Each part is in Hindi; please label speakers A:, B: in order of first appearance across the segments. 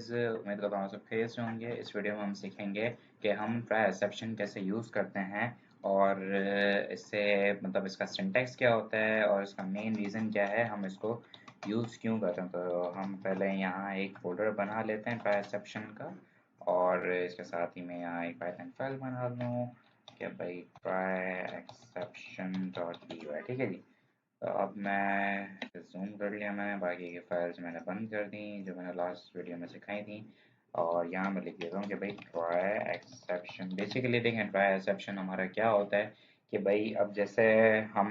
A: उम्मीद करता हूँ सब खैरियत से होंगे। इस वीडियो में हम सीखेंगे कि हम ट्राई एक्सेप्शन कैसे यूज़ करते हैं और इससे मतलब इसका सिंटैक्स क्या होता है और इसका मेन रीज़न क्या है, हम इसको यूज़ क्यों कर रहे हैं। तो हम पहले यहाँ एक फोल्डर बना लेते हैं ट्राई एक्सेप्शन का, और इसके साथ ही मैं यहाँ एक पाइथन फाइल बना लूँ कि भाई try exception dot P Y. ठीक है जी। तो अब मैं ज़ूम कर लिया, मैंने बाकी की फाइल्स मैंने बंद कर दी जो मैंने लास्ट वीडियो में सिखाई थी। और यहाँ मैं लिख देता हूँ कि भाई ट्राई एक्सेप्शन। बेसिकली देखें ट्राई एक्सेप्शन हमारा क्या होता है कि भाई अब जैसे हम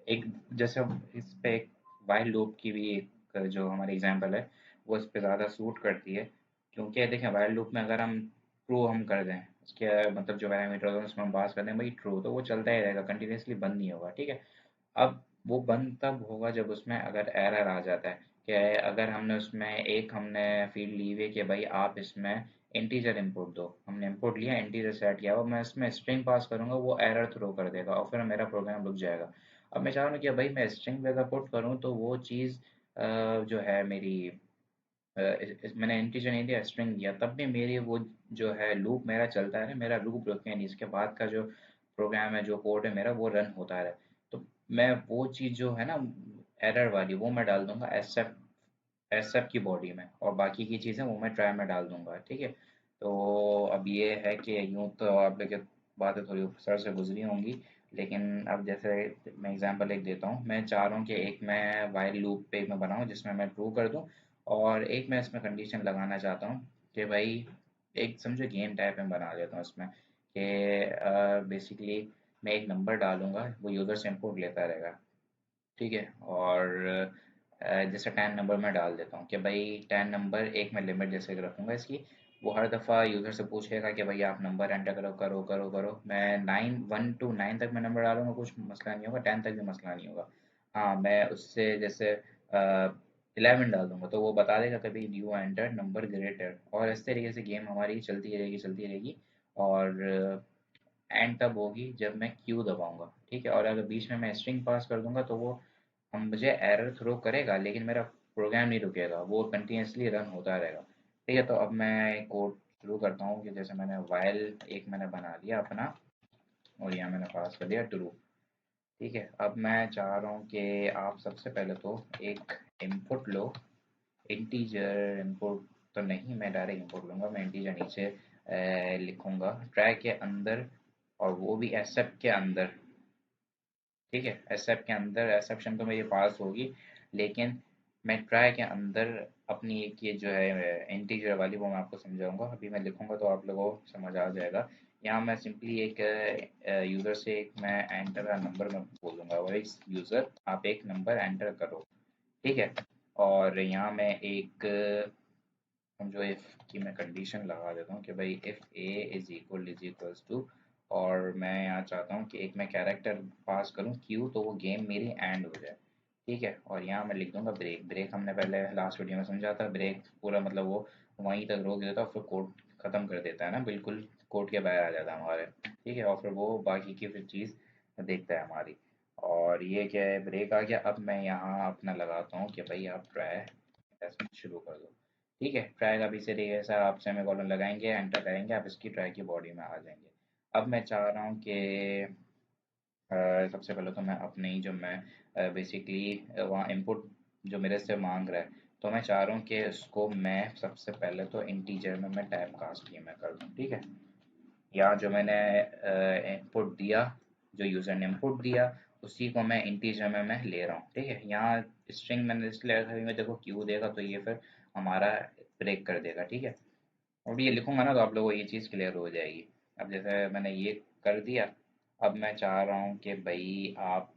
A: एक जैसे इस पे एक वाइल लूप की भी एक जो हमारी एग्जांपल है वो इस पे ज़्यादा सूट करती है, क्योंकि देखें वाइल लूप में अगर हम ट्रू हम कर दें, उसके मतलब जो पैरामीटर है उसमें हम पास कर दें भाई ट्रू, तो वो चलता ही रहेगा, कंटिन्यूसली बंद नहीं होगा। ठीक है। अब वो बंद तब होगा जब उसमें अगर एरर आ जाता है कि अगर हमने उसमें एक हमने फील्ड ली हुई है कि भाई आप इसमें इंटीजर इंपुट दो, हमने इंपुट लिया इंटीजर सेट किया, और मैं इसमें स्ट्रिंग पास करूंगा वो एरर थ्रो कर देगा और फिर मेरा प्रोग्राम रुक जाएगा। अब मैं चाह रहा हूँ कि भाई मैं स्ट्रिंग अगर पुट करूँ तो वो चीज़ जो है मेरी मैंने इंटीजर नहीं दिया स्ट्रिंग दिया तब भी मेरी वो जो है लूप मेरा चलता है, मेरा लूप रुके नहीं, इसके बाद का जो प्रोग्राम है जो कोड है मेरा वो रन होता है। तो मैं वो चीज़ जो है ना एरर वाली वो मैं डाल दूंगा एसएफ की बॉडी में, और बाकी की चीज़ें वो मैं ट्राई में डाल दूंगा। ठीक है। तो अब ये है कि यूँ तो आप लोग बातें थोड़ी सर से गुजरी होंगी, लेकिन अब जैसे मैं एग्जांपल एक देता हूँ, मैं चाह रहा हूँ कि एक मैं वाइल लूप पे मैं बनाऊँ जिसमें मैं ट्रू कर दूँ, और एक मैं इसमें कंडीशन लगाना चाहता हूँ कि भाई एक समझो गेम टाइप में बना लेता हूँ इसमें कि बेसिकली मैं एक नंबर डालूंगा, वो यूज़र से इनपुट लेता रहेगा। ठीक है। और जैसे 10 नंबर मैं डाल देता हूँ कि भाई 10 नंबर एक मैं लिमिट जैसे कि रखूँगा इसकी, वो हर दफ़ा यूज़र से पूछेगा कि भाई आप नंबर एंटर करो करो करो करो। मैं 1 to 9 तक मैं नंबर डालूंगा, कुछ मसला नहीं होगा, 10 तक भी मसला नहीं होगा। हाँ, मैं उससे जैसे 11 डाल दूंगा तो वो बता देगा कभी यू एंटर नंबर ग्रेटर, और इस तरीके से गेम हमारी चलती रहेगी चलती रहेगी। और एंड तब होगी जब मैं क्यू दबाऊंगा। ठीक है। और अगर बीच में मैं स्ट्रिंग पास कर दूंगा तो वो हम मुझे एरर थ्रो करेगा, लेकिन मेरा प्रोग्राम नहीं रुकेगा, वो कंटिन्यूसली रन होता रहेगा। ठीक है। तो अब मैं कोड शुरू करता हूँ कि जैसे मैंने वाइल एक मैंने बना लिया अपना, और यहाँ मैंने पास कर दिया ट्रू। ठीक है। अब मैं चाह रहा हूँ कि आप सबसे पहले तो एक इनपुट लो, इंटीजर इनपुट तो नहीं, मैं डायरेक्ट इनपुट लूँगा, मैं इंटीजर नीचे लिखूँगा ट्राई के अंदर, और वो भी एक्सेप्ट के अंदर। ठीक है। एक्सेप्ट के अंदर एक्सेप्शन तो मेरी पास होगी, लेकिन मैं ट्राई के अंदर अपनी एक ये जो है इंटीजर वाली वो मैं आपको समझाऊंगा, अभी मैं लिखूंगा तो आप लोगों को समझ आ जाएगा। यहाँ मैं सिंपली एक यूज़र से एक मैं एंटर का नंबर मैं बोलूँगा, और इस यूज़र आप एक नंबर एंटर करो। ठीक है। और यहाँ मैं एक समझो इफ की मैं कंडीशन लगा देता हूँ कि भाई if A is equals to, और मैं यहाँ चाहता हूँ कि एक मैं कैरेक्टर पास करूँ क्यू, तो वो गेम मेरी एंड हो जाए। ठीक है। और यहाँ मैं लिख दूंगा ब्रेक। ब्रेक हमने पहले लास्ट वीडियो में समझा था, ब्रेक पूरा मतलब वो वहीं तक रोक देता है और फिर कोड खत्म कर देता है ना, बिल्कुल कोड के बाहर आ जाता है हमारे। ठीक है। और फिर वो बाकी की फिर चीज़ देखता है हमारी। और ये क्या है, ब्रेक आ गया। अब मैं यहाँ अपना लगाता हूँ कि भाई आप ट्राई शुरू कर दो। ठीक है। ट्राई का भी तरीके ऐसा, आप सेमीकोलन लगाएंगे एंटर करेंगे, आप इसकी ट्राई की बॉडी में आ जाएंगे। अब मैं चाह रहा हूँ कि सबसे पहले तो मैं अपने ही जो मैं बेसिकली वहाँ इनपुट जो मेरे से मांग रहा है, तो मैं चाह रहा हूँ कि उसको मैं सबसे पहले तो इंटीजर में मैं टाइप कास्ट की मैं कर दूँ। ठीक है। यहाँ जो मैंने इनपुट दिया, जो यूज़र ने इनपुट दिया, उसी को मैं इंटीजर में मैं ले रहा हूँ। ठीक है। यहाँ स्ट्रिंग मैंने इसलिए रखा है, देखो क्यू देगा तो ये फिर हमारा ब्रेक कर देगा। ठीक है। अब ये लिखूंगा ना तो आप लोगों को ये चीज़ क्लियर हो जाएगी। अब जैसे मैंने ये कर दिया, अब मैं चाह रहा हूँ कि भाई आप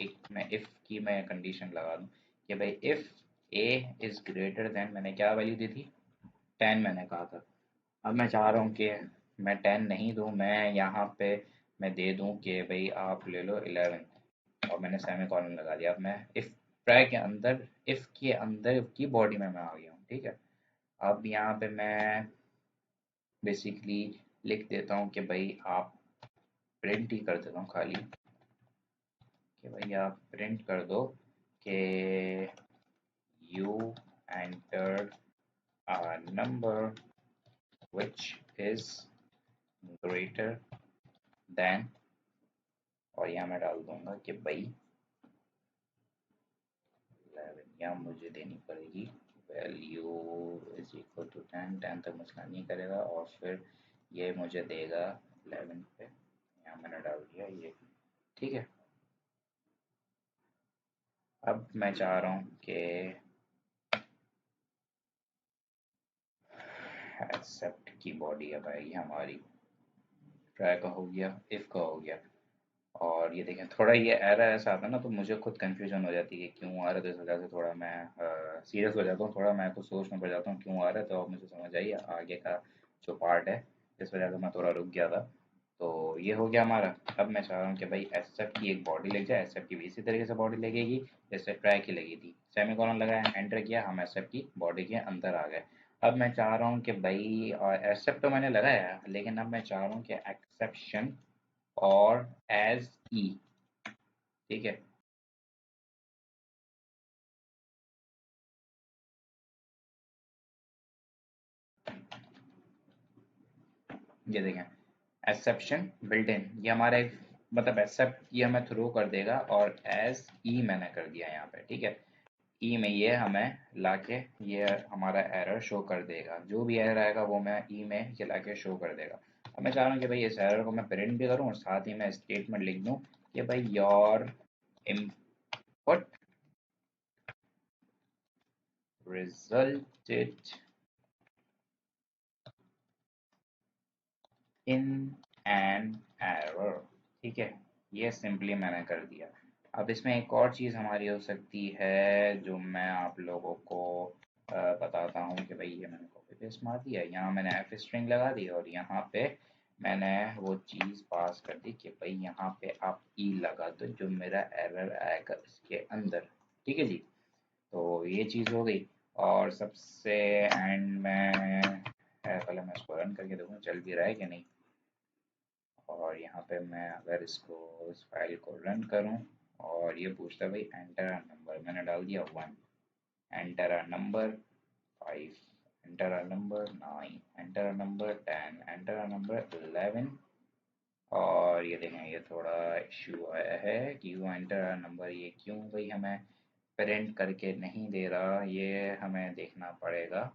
A: एक मैं इफ़ की मैं कंडीशन लगा दूँ कि भाई if A is greater than, मैंने क्या वैल्यू दी थी, 10 मैंने कहा था। अब मैं चाह रहा हूँ कि मैं 10 नहीं दूँ, मैं यहाँ पे मैं दे दूँ कि भाई आप ले लो 11, और मैंने सेमीकोलन लगा दिया। अब मैं इफ़ ट्राई के अंदर इफ़ की बॉडी में मैं आ गया हूँ। ठीक है। अब यहाँ पे मैं बेसिकली लिख देता हूँ कि भाई आप प्रिंट ही कर देता हूँ खाली, कि भाई आप प्रिंट कर दो कि you entered a number which is greater than, और यहाँ मैं डाल दूंगा कि भाई 11, यहाँ मुझे देनी पड़ेगी वैल्यू इज इक्वल टू 10। 10 तक मसला नहीं करेगा और फिर ये मुझे देगा 11 पे, यहाँ मैंने डाल दिया ये, ठीक है। अब मैं चाह रहा हूँ कि एक्सेप्ट की बॉडी अब आएगी हमारी, ट्राई का हो गया, इफ का हो गया, और ये देखें थोड़ा ये एरर ऐसा आता है ना तो मुझे खुद कंफ्यूजन हो जाती है कि क्यों आ रहा है, तो इस वजह से थोड़ा मैं सीरियस हो जाता हूँ, थोड़ा मैं कुछ सोच में पड़ जाता हूँ क्यों आ रहा है, तो अब मुझे समझ आई आगे का जो पार्ट है, इस वजह से मैं थोड़ा रुक गया था। तो ये हो गया हमारा। अब मैं चाह रहा हूँ कि भाई एक्सेप्ट की एक बॉडी लग जाए, एक्सेप्ट की भी इसी तरीके से बॉडी लगेगी जैसे ट्राई की लगी थी, सेमीकोलन लगाया, एंटर किया, हम एक्सेप्ट की बॉडी के अंदर आ गए। अब मैं चाह रहा हूँ कि भाई एक्सेप्ट तो मैंने लगाया, लेकिन अब मैं चाह रहा हूँ कि एक्सेप्शन और एज ई, ठीक है। ये देखें एक्सेप्शन बिल्ट इन, ये हमारा एक मतलब एक्सेप्ट ये हमें थ्रो कर देगा, और एज ई मैंने कर दिया यहाँ पे, ठीक है। ई में ये हमें लाके ये हमारा एरर शो कर देगा, जो भी एरर आएगा वो मैं ई में ये लाके शो कर देगा। अब मैं चाह रहा हूँ कि भाई इस एरर को मैं प्रिंट भी करूँ और साथ ही मैं स्टेटमेंट लिख दूँ कि भाई your input resulted in an error, ठीक है। ये सिंपली मैंने कर दिया। अब इसमें एक और चीज़ हमारी हो सकती है जो मैं आप लोगों को बताता हूँ कि भाई ये मैंने कॉपी पेस्ट मार दिया, यहाँ मैंने एफ स्ट्रिंग लगा दी और यहाँ पे मैंने वो चीज़ पास कर दी कि भाई यहाँ पे आप ई लगा दो जो मेरा एरर आएगा इसके अंदर, ठीक है जी। तो ये चीज़ हो गई। और सबसे एंड में पहले मैं इसको रन करके देखूँ चल भी रहा है कि नहीं, और यहाँ पे मैं अगर इसको इस फाइल को रन करूँ और ये पूछता है भाई एंटर अ नंबर, मैंने डाल दिया 1, enter a number 5, enter a number 9, enter a number 10, enter a number 11, और ये देखें ये थोड़ा इशू आया है कि यू एंटर अ नंबर, ये क्यों भाई हमें प्रिंट करके नहीं दे रहा, ये हमें देखना पड़ेगा।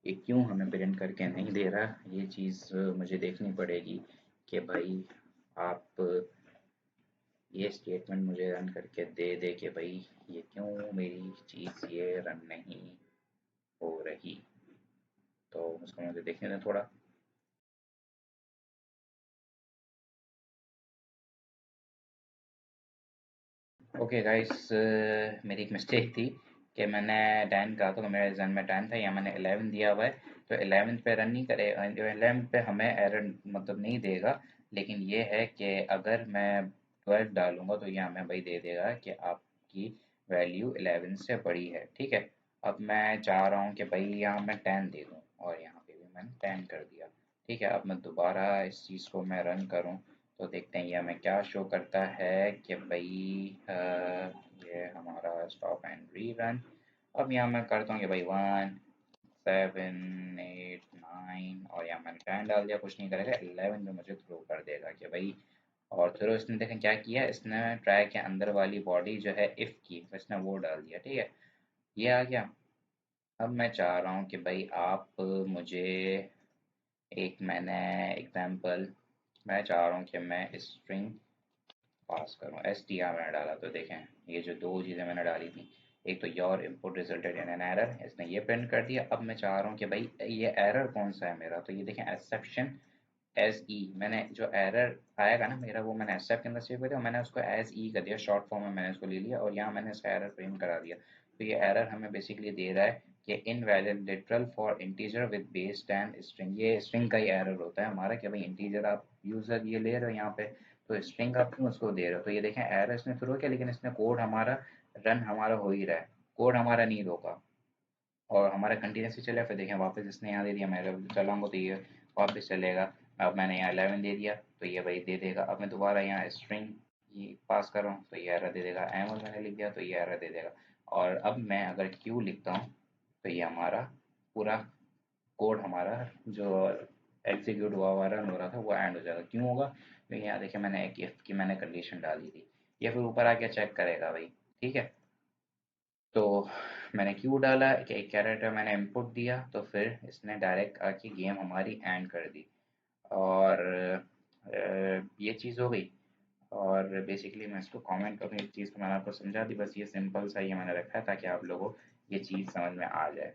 A: ये क्यों हमें प्रिंट करके नहीं दे रहा, ये चीज़ मुझे देखनी पड़ेगी कि भाई आप ये स्टेटमेंट मुझे रन करके दे दे कि भाई ये क्यों मेरी चीज़ ये रन नहीं हो रही, तो उसको मुझे देखने दें थोड़ा। ओके गाइस, मेरी एक मिस्टेक थी कि मैंने 10 कहा था, तो मेरे एग्जाम में 10 था, या मैंने 11 दिया हुआ है, तो 11 पे रन नहीं करे, 11 पे हमें एरर मतलब नहीं देगा, लेकिन ये है कि अगर मैं 12 डालूंगा तो ये हमें भाई दे देगा कि आपकी वैल्यू 11 से बड़ी है, ठीक है। अब मैं चाह रहा हूँ कि भाई यहाँ मैं 10 दे दूँ, और यहाँ पे भी मैंने 10 कर दिया, ठीक है। अब मैं दोबारा इस चीज़ को मैं रन करूँ तो देखते हैं ये हमें क्या शो करता है कि भाई ये हमारा स्टॉप एंड रीरन। अब यहाँ मैं करता हूँ कि भाई 1 7 8 9, और यहाँ मैंने 10 डाल दिया, कुछ नहीं करेगा, 11 में मुझे थ्रो कर देगा कि भाई, और थ्रो इसने देखें क्या किया, इसने ट्राई के अंदर वाली बॉडी जो है इफ़ की, तो इसने वो डाल दिया, ठीक है। ये आ गया। अब मैं चाह रहा हूँ कि भाई आप मुझे एक मैंने एग्जाम्पल, मैं चाह रहा हूँ कि मैं स्ट्रिंग पास करूँ, एस टी आर मैंने डाला, तो देखें ये जो दो चीज़ें मैंने डाली थी, एक तो your input resulted in an error, इसने ये प्रिंट कर दिया। अब मैं चाह रहा हूँ कि भाई ये एरर कौन सा है मेरा, तो ये देखें एक्सेप्शन एज ई, मैंने जो एरर आएगा ना मेरा वो मैंने एक्सेप्ट के अंदर सेव कर दिया, मैंने उसको एज ई कर दिया, शॉर्ट फॉर्म में मैंने उसको ले लिया, और यहाँ मैंने इसका एरर प्रिंट करा दिया। तो ये एरर हमें बेसिकली दे रहा है कि invalid literal for integer with base 10 string, ये स्ट्रिंग का ही एरर होता है हमारा कि भाई इंटीजर आप यूजर ये ले रहे हो यहाँ पे, तो स्ट्रिंग आप क्यों उसको दे रहे हो। तो ये देखें एरर इसने थ्रो किया, लेकिन इसने कोड हमारा रन हमारा हो ही रहा है, कोड हमारा नहीं रोका, और हमारा कंटिन्यूसली चला। फिर देखें वापस इसने यहाँ दे दिया, मैं जब चलाऊंगा तो ये वापस चलेगा। अब मैंने यहाँ 11 दे दिया तो ये भाई दे देगा। अब मैं दोबारा यहाँ स्ट्रिंग की पास कर रहा हूँ तो ये एरर दे देगा, M1 मैंने लिख दिया तो ये एरर दे देगा। और अब मैं अगर Q लिखता हूँ तो ये हमारा पूरा कोड हमारा जो एग्जीक्यूट हुआ रन हो रहा था वो एंड हो जाएगा। क्यों होगा? क्योंकि यहाँ देखिए मैंने एक इफ की मैंने कंडीशन डाली थी, ये फिर ऊपर आके चेक करेगा भाई। ठीक है, तो मैंने क्यू डाला, एक कैरेक्टर मैंने इनपुट दिया, तो फिर इसने डायरेक्ट आके गेम हमारी एंड कर दी। और ये चीज़ हो गई। और बेसिकली मैं इसको कमेंट अपनी चीज़ को मैंने आपको समझा दी, बस ये सिंपल सा ये मैंने रखा है ताकि आप लोगों को ये चीज़ समझ में आ जाए।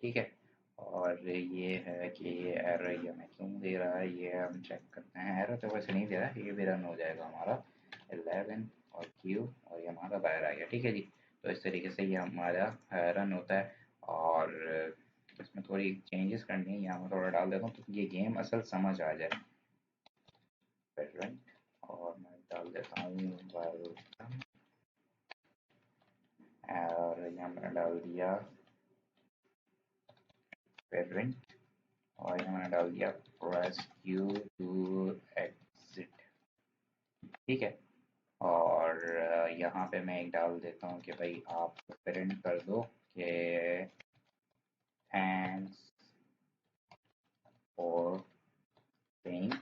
A: ठीक है, और ये है कि ये एरर ये हमें क्यों दे रहा है, ये हम चेक करते हैं। एरर तो वैसे नहीं दे रहा है, ये भी रन हो जाएगा हमारा 11 और क्यू, और ये हमारा बाहर आ गया। ठीक है जी, तो इस तरीके से ये हमारा रन होता है। और इसमें थोड़ी चेंजेस करनी है, यहाँ मैं थोड़ा डाल देता हूँ तो ये गेम असल समझ आ जाए। पेरेंट, और मैं डाल देता हूँ वेलकम, और यहाँ मैंने डाल दिया पेरेंट, और यहाँ मैंने डाल दिया प्रेस क्यू टू एग्जिट। ठीक है, और यहाँ पे मैं एक डाल देता हूँ कि भाई आप प्रिंट कर दो कि थैंक्स फॉर प्लेइंग,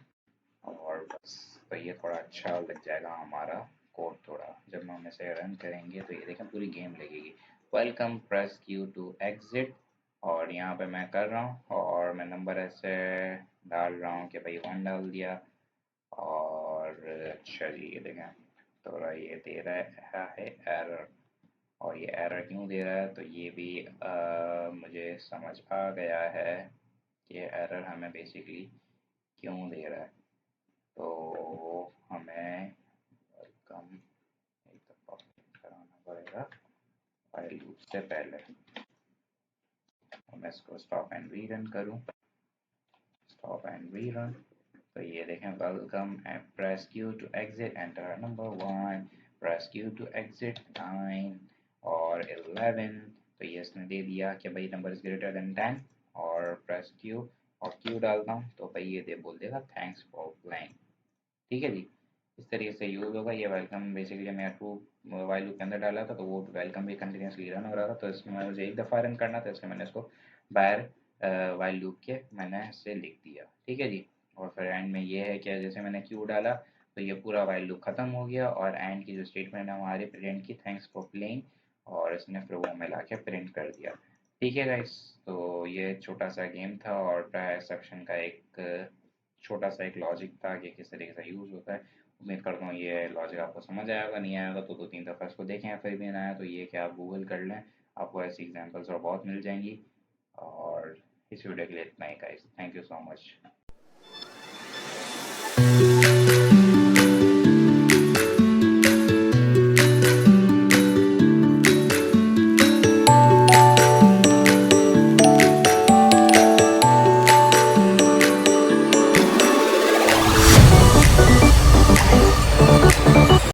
A: और बस। तो ये थोड़ा अच्छा लग जाएगा हमारा कोड थोड़ा, जब हम इसे रन करेंगे तो ये देखें पूरी गेम लगेगी। Welcome press Q to exit, और यहाँ पे मैं कर रहा हूँ और मैं नंबर ऐसे डाल रहा हूँ कि भाई 1 डाल दिया। और अच्छा जी, ये देखें थोड़ा ये दे रहा है एरर। और ये एरर क्यों दे रहा है तो ये भी मुझे समझ आ गया है कि एरर हमें बेसिकली क्यों दे रहा है। तो हमें वेलकम एक दफ़ा कराना पड़ेगा फाइल लूप से पहले। मैं इसको स्टॉप एंड रीरन करूँ, स्टॉप एंड रीरन, तो ये देखें welcome and press Q to exit, enter number 1, press Q to exit 9 और 11। तो ये इसने दे दिया कि भाई नंबर इज ग्रेटर देन 10, और प्रेस क्यू और क्यू डालता हूँ तो भाई ये दे बोल देगा थैंक्स फॉर प्लेइंग। ठीक है जी, इस तरीके से यूज़ होगा ये वेलकम। बेसिकली मैं टू वाइल लूप के अंदर डाला था तो वो वेलकम भी कंटिन्यूसली रन हो रहा था, तो इसमें मुझे एक दफ़ा रन करना था, इसलिए मैंने इसको बाहर वाइल लूप के मैंने से लिख दिया। ठीक है जी, और फिर एंड में ये है कि जैसे मैंने क्यू डाला तो ये पूरा वाइल लूप ख़त्म हो गया, और एंड की जो स्टेटमेंट है हमारे प्रिंट की थैंक्स फॉर प्लेइंग, और इसने फिर वो मिला के प्रिंट कर दिया। ठीक है गाइस, तो ये छोटा सा गेम था और प्रायर एक्सेप्शन का एक छोटा सा एक लॉजिक था कि किस तरीके से यूज़ होता है। उम्मीद करता हूँ ये लॉजिक आपको समझ आया होगा, नहीं आया होगा तो 2-3 दफ़ा इसको देखें, फिर भी ना आया तो ये कि आप गूगल कर लें, आपको ऐसी एग्जांपल्स और बहुत मिल जाएंगी। और इस वीडियो के लिए इतना ही guys, thank you so much.